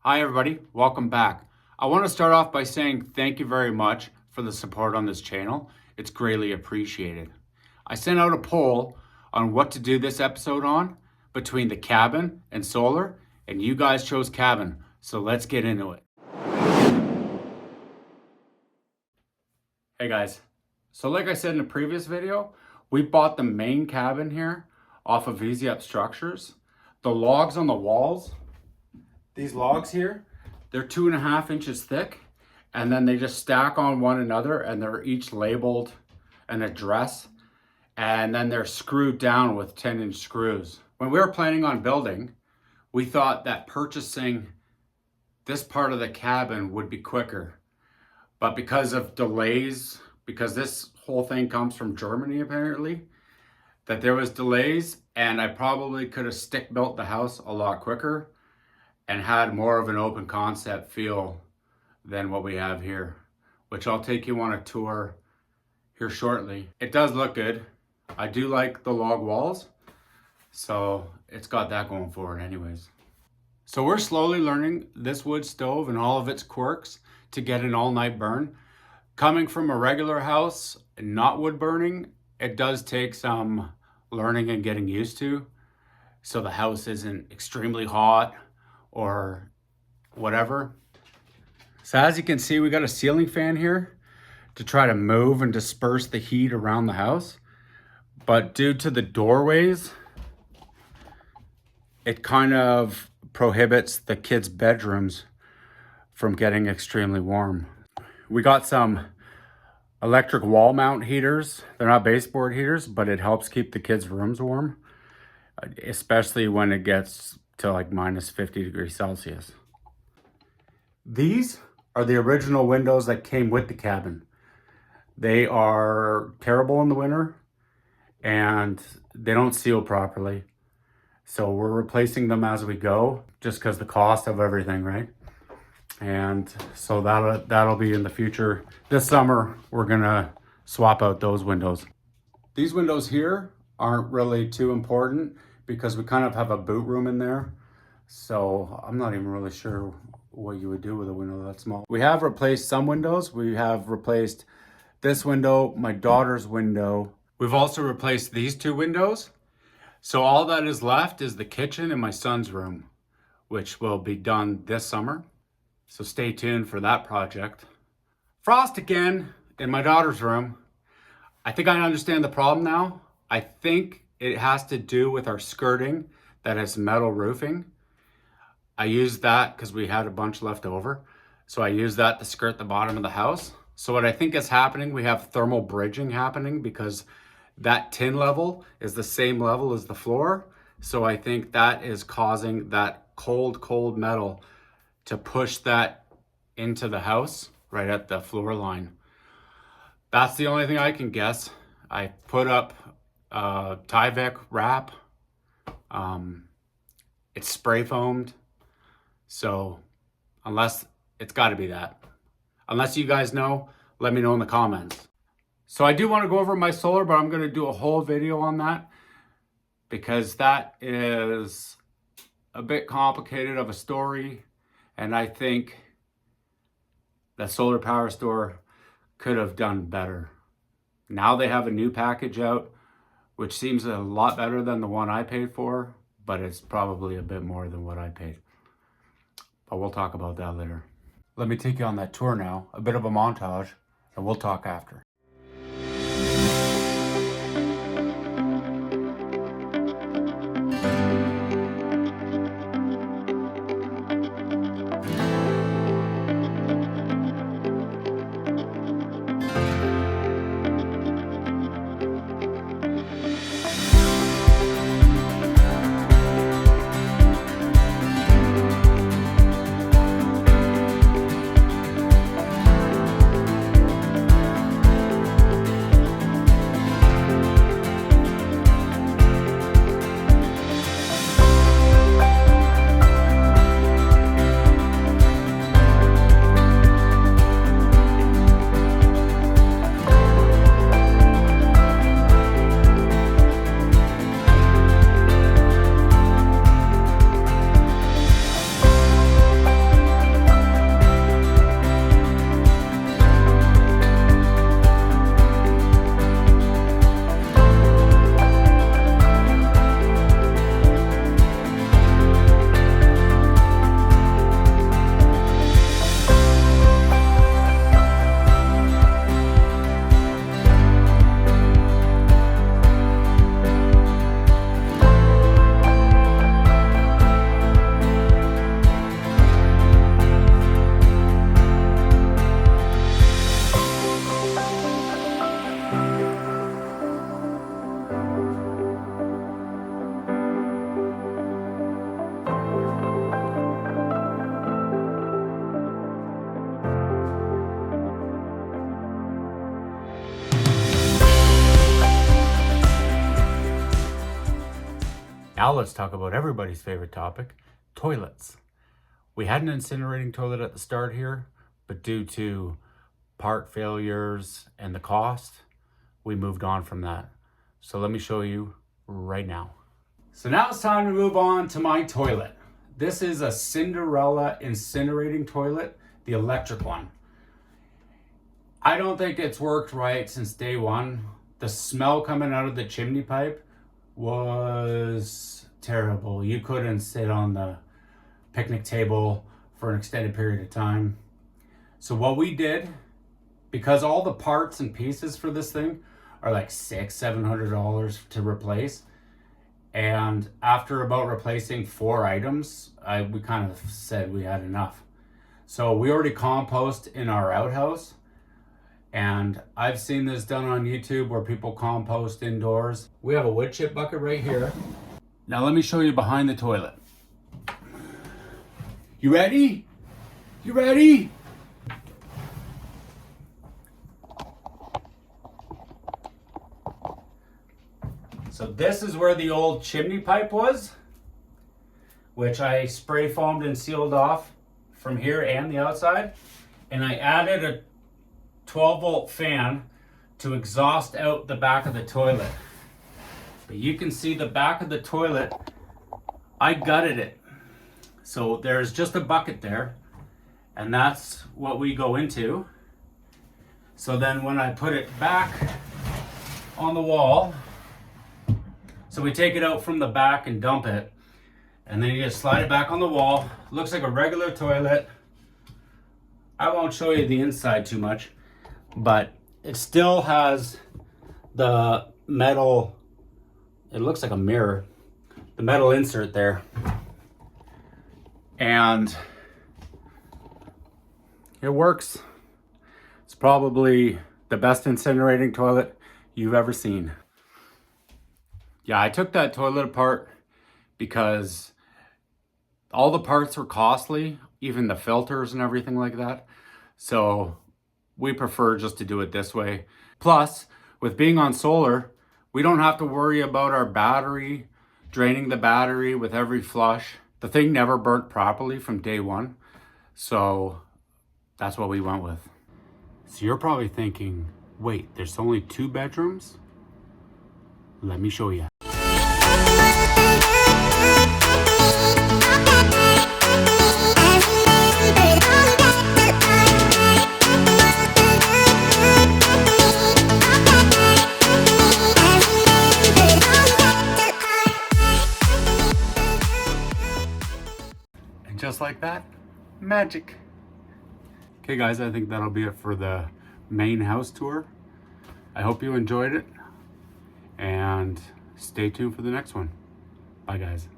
Hi everybody, welcome back. I want to start off by saying thank you very much for the support on this channel. It's greatly appreciated. I sent out a poll on what to do this episode on between the cabin and solar, and you guys chose cabin, so let's get into it. Hey guys, so like I said in the previous video, we bought the main cabin here off of Easy Up Structures. The logs on the walls, these logs here, they're 2.5 inches thick, and then they just stack on one another, and they're each labeled an address, and then they're screwed down with 10-inch screws. When we were planning on building, we thought that purchasing this part of the cabin would be quicker, but because of delays, because this whole thing comes from Germany apparently, that there was delays, and I probably could have stick built the house a lot quicker and had more of an open concept feel than what we have here, which I'll take you on a tour here shortly. It does look good. I do like the log walls, so it's got that going for it anyways. So we're slowly learning this wood stove and all of its quirks to get an all-night burn. Coming from a regular house, not wood burning, it does take some learning and getting used to, so the house isn't extremely hot or whatever. So as you can see, we got a ceiling fan here to try to move and disperse the heat around the house. But due to the doorways, it kind of prohibits the kids' bedrooms from getting extremely warm. We got some electric wall mount heaters. They're not baseboard heaters, but it helps keep the kids' rooms warm, especially when it gets to like -50°C. These are the original windows that came with the cabin. They are terrible in the winter and they don't seal properly. So we're replacing them as we go, just because the cost of everything, right? And so that'll be in the future. This summer, we're gonna swap out those windows. These windows here aren't really too important because we kind of have a boot room in there. So I'm not even really sure what you would do with a window that small. We have replaced some windows. We have replaced this window, my daughter's window. We've also replaced these two windows. So all that is left is the kitchen and my son's room, which will be done this summer. So stay tuned for that project. Frost again in my daughter's room. I think I understand the problem now. I think it has to do with our skirting that has metal roofing. I used that because we had a bunch left over. So I used that to skirt the bottom of the house. So what I think is happening, we have thermal bridging happening because that tin level is the same level as the floor. So I think that is causing that cold metal to push that into the house right at the floor line. That's the only thing I can guess. I put up Tyvek wrap. It's spray foamed. So unless, it's gotta be that. Unless you guys know, let me know in the comments. So I do wanna go over my solar, but I'm gonna do a whole video on that because that is a bit complicated of a story. And I think the solar power store could have done better. Now they have a new package out, which seems a lot better than the one I paid for, but it's probably a bit more than what I paid. But we'll talk about that later. Let me take you on that tour now, a bit of a montage, and we'll talk after. Now let's talk about everybody's favorite topic, toilets. We had an incinerating toilet at the start here, but due to part failures and the cost, we moved on from that. So let me show you right now. So now it's time to move on to my toilet. This is a Cinderella incinerating toilet, the electric one. I don't think it's worked right since day one. The smell coming out of the chimney pipe was terrible. You couldn't sit on the picnic table for an extended period of time. So what we did, because all the parts and pieces for this thing are like $700 to replace, and after about replacing 4 items, we kind of said we had enough. So we already compost in our outhouse, and I've seen this done on YouTube where people compost indoors. We have a wood chip bucket right here. Now let me show you behind the toilet. You ready? You ready? So this is where the old chimney pipe was, which I spray foamed and sealed off from here and the outside. And I added a 12-volt fan to exhaust out the back of the toilet. But you can see the back of the toilet, I gutted it. So there's just a bucket there, and that's what we go into. So then when I put it back on the wall, so we take it out from the back and dump it, and then you just slide it back on the wall. Looks like a regular toilet. I won't show you the inside too much, but it still has the metal, it looks like a mirror, the metal insert there. And it works. It's probably the best incinerating toilet you've ever seen. Yeah, I took that toilet apart because all the parts were costly, even the filters and everything like that. So we prefer just to do it this way. Plus, with being on solar, we don't have to worry about our battery, draining the battery with every flush. The thing never burnt properly from day one. So that's what we went with. So you're probably thinking, wait, there's only 2 bedrooms? Let me show you. And just like that, magic. Okay guys, I think that'll be it for the main house tour. I hope you enjoyed it, and stay tuned for the next one. Bye guys.